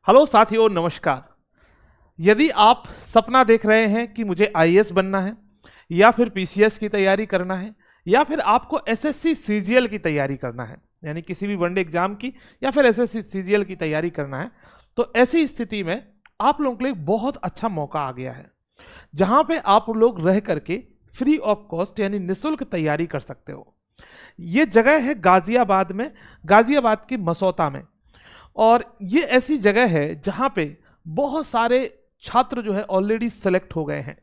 Hello साथियों, नमस्कार। यदि आप सपना देख रहे हैं कि मुझे आईएएस बनना है या फिर पीसीएस की तैयारी करना है या फिर आपको एसएससी सीजीएल की तैयारी करना है, यानी किसी भी वनडे एग्जाम की या फिर एसएससी सीजीएल की तैयारी करना है, तो ऐसी स्थिति में आप लोगों के लिए बहुत अच्छा मौका आ गया है जहां पे आप लोग रह करके फ्री ऑफ कॉस्ट यानी निःशुल्क तैयारी कर सकते हो। ये जगह है गाजियाबाद में, गाजियाबाद के मसौता में। और ये ऐसी जगह है जहां पे बहुत सारे छात्र जो है ऑलरेडी सेलेक्ट हो गए हैं।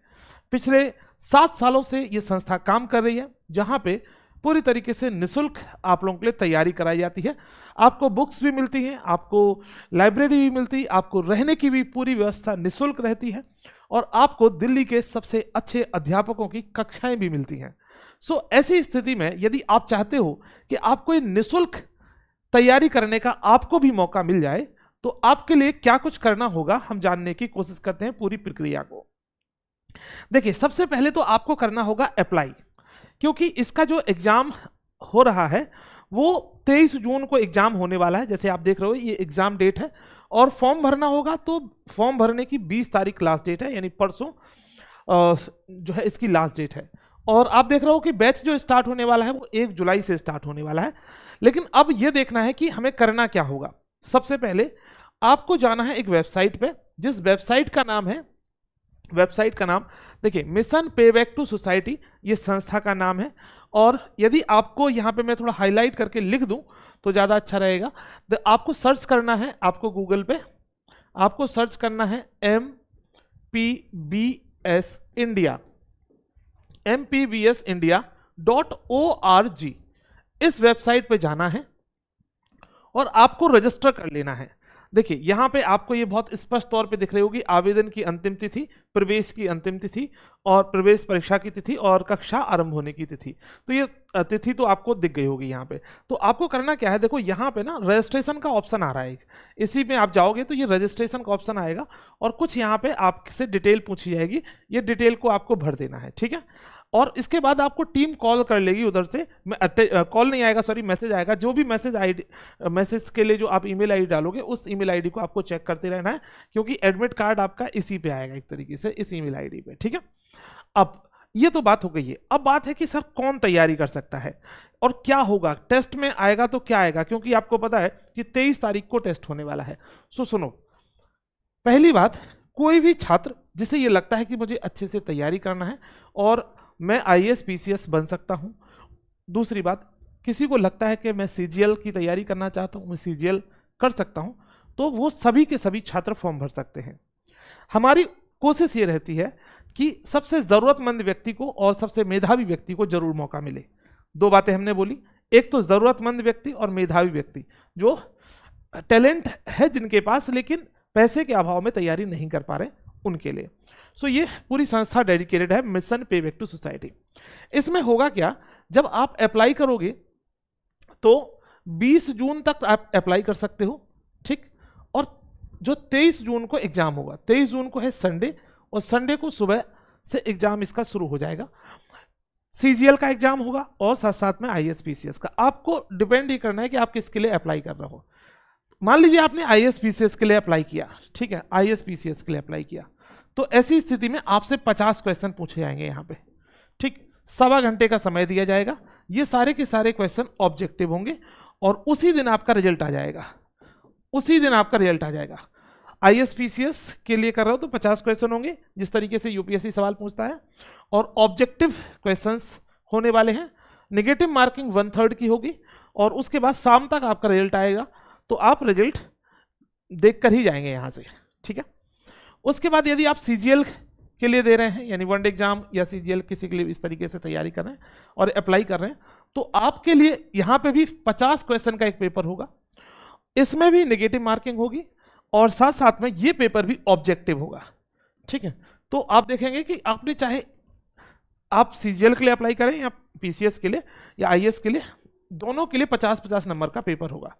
पिछले 7 सालों से ये संस्था काम कर रही है जहां पे पूरी तरीके से निःशुल्क आप लोगों के लिए तैयारी कराई जाती है। आपको बुक्स भी मिलती हैं, आपको लाइब्रेरी भी मिलती है, आपको रहने की भी पूरी व्यवस्था निःशुल्क रहती है और आपको दिल्ली के सबसे अच्छे अध्यापकों की कक्षाएं भी मिलती हैं। सो ऐसी स्थिति में यदि आप चाहते हो कि आपको ये निःशुल्क तैयारी करने का आपको भी मौका मिल जाए, तो आपके लिए क्या कुछ करना होगा हम जानने की कोशिश करते हैं पूरी प्रक्रिया को। देखिए, सबसे पहले तो आपको करना होगा अप्लाई, क्योंकि इसका जो एग्जाम हो रहा है वो 23 जून को एग्जाम होने वाला है। जैसे आप देख रहे हो ये एग्जाम डेट है और फॉर्म भरना होगा, तो फॉर्म भरने की 20 तारीख लास्ट डेट है, यानी परसों जो है इसकी लास्ट डेट है। और आप देख रहे हो कि बैच जो स्टार्ट होने वाला है वो 1 जुलाई से स्टार्ट होने वाला है। लेकिन अब ये देखना है कि हमें करना क्या होगा। सबसे पहले आपको जाना है एक वेबसाइट पे, जिस वेबसाइट का नाम है, वेबसाइट का नाम देखिए मिशन पे बैक टू सोसाइटी, ये संस्था का नाम है। और यदि आपको यहाँ पे मैं थोड़ा हाईलाइट करके लिख दूं तो ज़्यादा अच्छा रहेगा। तो आपको सर्च करना है, आपको गूगल पे आपको सर्च करना है MPBS इंडिया, MPBSindia.org। इस वेबसाइट पे जाना है और आपको रजिस्टर कर लेना है। देखिए यहाँ पे आपको ये बहुत स्पष्ट तौर पे दिख रही होगी आवेदन की अंतिम तिथि, प्रवेश की अंतिम तिथि और प्रवेश परीक्षा की तिथि और कक्षा आरंभ होने की तिथि। तो ये तिथि तो आपको दिख गई होगी यहाँ पे। तो आपको करना क्या है, देखो यहाँ पे ना रजिस्ट्रेशन का ऑप्शन आ रहा है, इसी में आप जाओगे तो ये रजिस्ट्रेशन का ऑप्शन आएगा और कुछ यहाँ पे आपसे डिटेल पूछी जाएगी, ये डिटेल को आपको भर देना है, ठीक है। और इसके बाद आपको टीम कॉल कर लेगी उधर से, कॉल नहीं आएगा, सॉरी मैसेज आएगा। जो भी मैसेज के लिए जो आप ईमेल आईडी डालोगे उस ईमेल आईडी को आपको चेक करते रहना है, क्योंकि एडमिट कार्ड आपका इसी पे आएगा एक तरीके से, इस ईमेल आईडी पे, ठीक है। अब ये तो बात हो गई है। अब बात है कि सर कौन तैयारी कर सकता है और क्या होगा, टेस्ट में आएगा तो क्या आएगा, क्योंकि आपको पता है कि 23 तारीख को टेस्ट होने वाला है। सो सुनो, पहली बात, कोई भी छात्र जिसे ये लगता है कि मुझे अच्छे से तैयारी करना है और मैं आईएएस पीसीएस बन सकता हूं। दूसरी बात, किसी को लगता है कि मैं सीजीएल की तैयारी करना चाहता हूं, मैं सीजीएल कर सकता हूं, तो वो सभी के सभी छात्र फॉर्म भर सकते हैं। हमारी कोशिश ये रहती है कि सबसे जरूरतमंद व्यक्ति को और सबसे मेधावी व्यक्ति को जरूर मौका मिले। 2 बातें हमने बोली, एक तो जरूरतमंद व्यक्ति और मेधावी व्यक्ति, जो टैलेंट है जिनके पास लेकिन पैसे के अभाव में तैयारी नहीं कर पा रहे, उनके लिए। सो ये पूरी संस्था डेडिकेटेड है, मिशन पे बैक टू सोसाइटी। इसमें होगा क्या, जब आप अप्लाई करोगे तो 20 जून तक आप अप्लाई कर सकते हो, ठीक। और जो 23 जून को एग्जाम होगा, 23 जून को है संडे, और संडे को सुबह से एग्जाम इसका शुरू हो जाएगा। सीजीएल का एग्जाम होगा और साथ साथ में आईएएस पीसीएस का। आपको डिपेंड ये करना है कि आप किसके लिए अप्लाई कर रहे हो। मान लीजिए आपने आईएएस पीसीएस के लिए अप्लाई किया, ठीक है, आईएएस पीसीएस के लिए अप्लाई किया, तो ऐसी स्थिति में आपसे 50 क्वेश्चन पूछे जाएंगे यहाँ पे, ठीक। 1.25 घंटे का समय दिया जाएगा। ये सारे के सारे क्वेश्चन ऑब्जेक्टिव होंगे और उसी दिन आपका रिजल्ट आ जाएगा, उसी दिन आपका रिजल्ट आ जाएगा। आईएएस पीसीएस के लिए कर रहे हो तो 50 क्वेश्चन होंगे, जिस तरीके से यूपीएससी सवाल पूछता है, और ऑब्जेक्टिव क्वेश्चंस होने वाले हैं। नेगेटिव मार्किंग 1/3 की होगी और उसके बाद शाम तक आपका रिजल्ट आएगा, तो आप रिजल्ट देख कर ही जाएंगे यहाँ से, ठीक है। उसके बाद यदि आप सीजीएल के लिए दे रहे हैं, यानी वनडे एग्जाम या सीजीएल किसी के लिए इस तरीके से तैयारी कर रहे हैं और अप्लाई कर रहे हैं, तो आपके लिए यहाँ पे भी 50 क्वेश्चन का एक पेपर होगा। इसमें भी नेगेटिव मार्किंग होगी और साथ साथ में ये पेपर भी ऑब्जेक्टिव होगा, ठीक है। तो आप देखेंगे कि आपने चाहे आप सीजीएल के लिए अप्लाई करें या पीसीएस के लिए या आईएएस के लिए, दोनों के लिए 50-50 नंबर का पेपर होगा।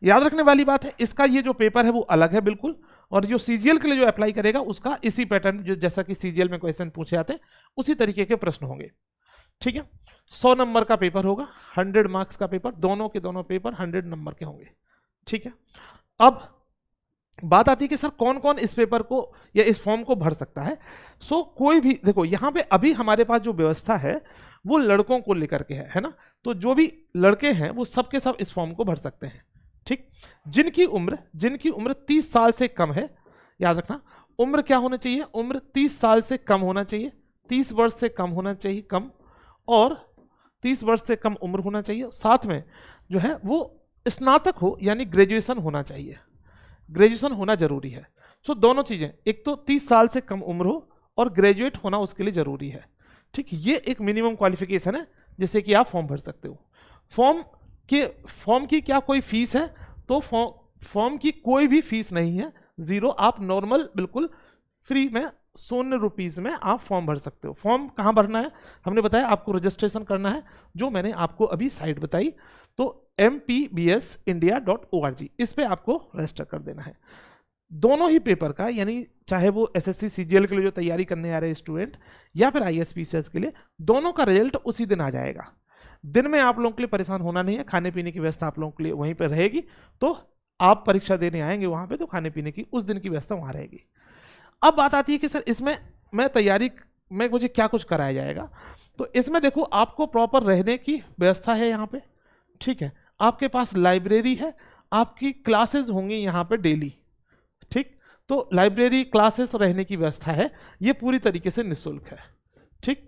याद रखने वाली बात है, इसका ये जो पेपर है वो अलग है बिल्कुल, और जो सीजीएल के लिए जो अप्लाई करेगा उसका इसी पैटर्न, जो जैसा कि सीजीएल में क्वेश्चन पूछे जाते हैं उसी तरीके के प्रश्न होंगे, ठीक है। 100 नंबर का पेपर होगा, 100 मार्क्स का पेपर, दोनों के दोनों पेपर 100 नंबर के होंगे, ठीक है। अब बात आती है कि सर कौन कौन इस पेपर को या इस फॉर्म को भर सकता है। कोई भी, देखो यहाँ पे अभी हमारे पास जो व्यवस्था है वो लड़कों को लेकर के है ना। तो जो भी लड़के हैं वो सब के सब इस फॉर्म को भर सकते हैं, ठीक। जिनकी उम्र 30 साल से कम है, याद रखना उम्र क्या होना चाहिए, उम्र 30 साल से कम होना चाहिए, 30 वर्ष से कम होना चाहिए, कम, और 30 वर्ष से कम उम्र होना चाहिए, साथ में जो है वो स्नातक हो यानी ग्रेजुएशन होना चाहिए, ग्रेजुएशन होना जरूरी है। दोनों चीजें, एक तो 30 साल से कम उम्र हो और ग्रेजुएट होना उसके लिए जरूरी है, ठीक। ये एक मिनिमम क्वालिफिकेशन है जिससे कि आप फॉर्म भर सकते हो। फॉर्म की क्या कोई फीस है, तो फॉर्म की कोई भी फीस नहीं है, जीरो। आप नॉर्मल बिल्कुल फ्री में 0 रुपीज में आप फॉर्म भर सकते हो। फॉर्म कहाँ भरना है, हमने बताया आपको रजिस्ट्रेशन करना है, जो मैंने आपको अभी साइट बताई, तो mpbsindia.org इस पे आपको रजिस्टर कर देना है। दोनों ही पेपर का, यानी चाहे वो एसएससी सीजीएल के लिए जो तैयारी करने आ रहे स्टूडेंट या फिर आईएएस के लिए, दोनों का रिजल्ट उसी दिन आ जाएगा। दिन में आप लोगों के लिए परेशान होना नहीं है, खाने पीने की व्यवस्था आप लोगों के लिए वहीं पर रहेगी। तो आप परीक्षा देने आएंगे वहां पे, तो खाने पीने की उस दिन की व्यवस्था वहां रहेगी। अब बात आती है कि सर इसमें मैं तैयारी में मुझे क्या कुछ कराया जाएगा। तो इसमें देखो आपको प्रॉपर रहने की व्यवस्था है यहाँ पे, ठीक है। आपके पास लाइब्रेरी है, आपकी क्लासेस होंगी यहाँ पे डेली, ठीक। तो लाइब्रेरी, क्लासेस, रहने की व्यवस्था है, ये पूरी तरीके से निःशुल्क है, ठीक।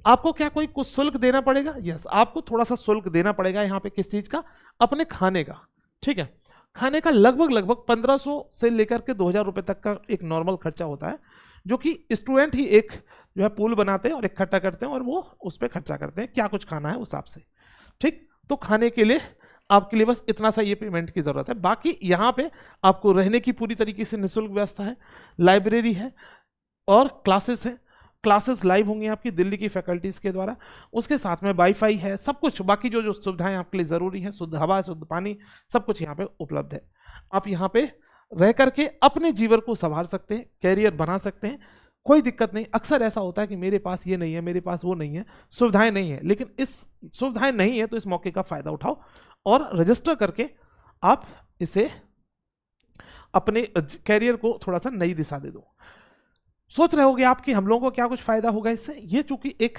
आपको क्या कोई कुछ शुल्क देना पड़ेगा, यस आपको थोड़ा सा शुल्क देना पड़ेगा यहाँ पे। किस चीज का, अपने खाने का, ठीक है। खाने का लगभग 1500 से लेकर के 2000 रुपए तक का एक नॉर्मल खर्चा होता है, जो कि स्टूडेंट ही एक जो है पूल बनाते हैं और इकट्ठा करते हैं और वो उस पर खर्चा करते हैं, क्या कुछ खाना है उस हिसाब से, ठीक। तो खाने के लिए आपके लिए बस इतना सा ये पेमेंट की जरूरत है। बाकी यहाँ पे आपको रहने की पूरी तरीके से निःशुल्क व्यवस्था है, लाइब्रेरी है और क्लासेस है। क्लासेस लाइव होंगी आपकी दिल्ली की फैकल्टीज के द्वारा, उसके साथ में वाईफाई है, सब कुछ बाकी जो जो सुविधाएं आपके लिए जरूरी हैं, शुद्ध हवा, शुद्ध पानी, सब कुछ यहाँ पे उपलब्ध है। आप यहाँ पे रह करके अपने जीवन को संभाल सकते हैं, कैरियर बना सकते हैं, कोई दिक्कत नहीं। अक्सर ऐसा होता है कि मेरे पास ये नहीं है, मेरे पास वो नहीं है, सुविधाएं नहीं है, लेकिन इस सुविधाएं नहीं है तो इस मौके का फायदा उठाओ और रजिस्टर करके आप इसे अपने कैरियर को थोड़ा सा नई दिशा दे दो। सोच रहे होगे आप कि हम लोगों को क्या कुछ फायदा होगा इससे। ये चूंकि एक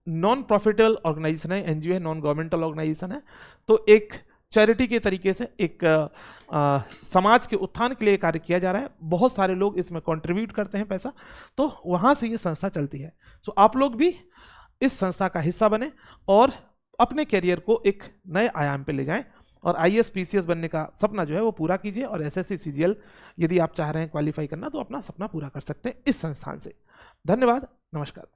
नॉन प्रॉफिटेबल ऑर्गेनाइजेशन है, एनजीओ है, नॉन गवर्नमेंटल ऑर्गेनाइजेशन है, तो एक चैरिटी के तरीके से एक समाज के उत्थान के लिए कार्य किया जा रहा है। बहुत सारे लोग इसमें कंट्रीब्यूट करते हैं पैसा, तो वहाँ से ये संस्था चलती है। तो आप लोग भी इस संस्था का हिस्सा बने और अपने कैरियर को एक नए आयाम पे ले जाएं और आईएएस पीसीएस बनने का सपना जो है वो पूरा कीजिए। और एसएससी सीजीएल यदि आप चाह रहे हैं क्वालिफाई करना, तो अपना सपना पूरा कर सकते हैं इस संस्थान से। धन्यवाद, नमस्कार।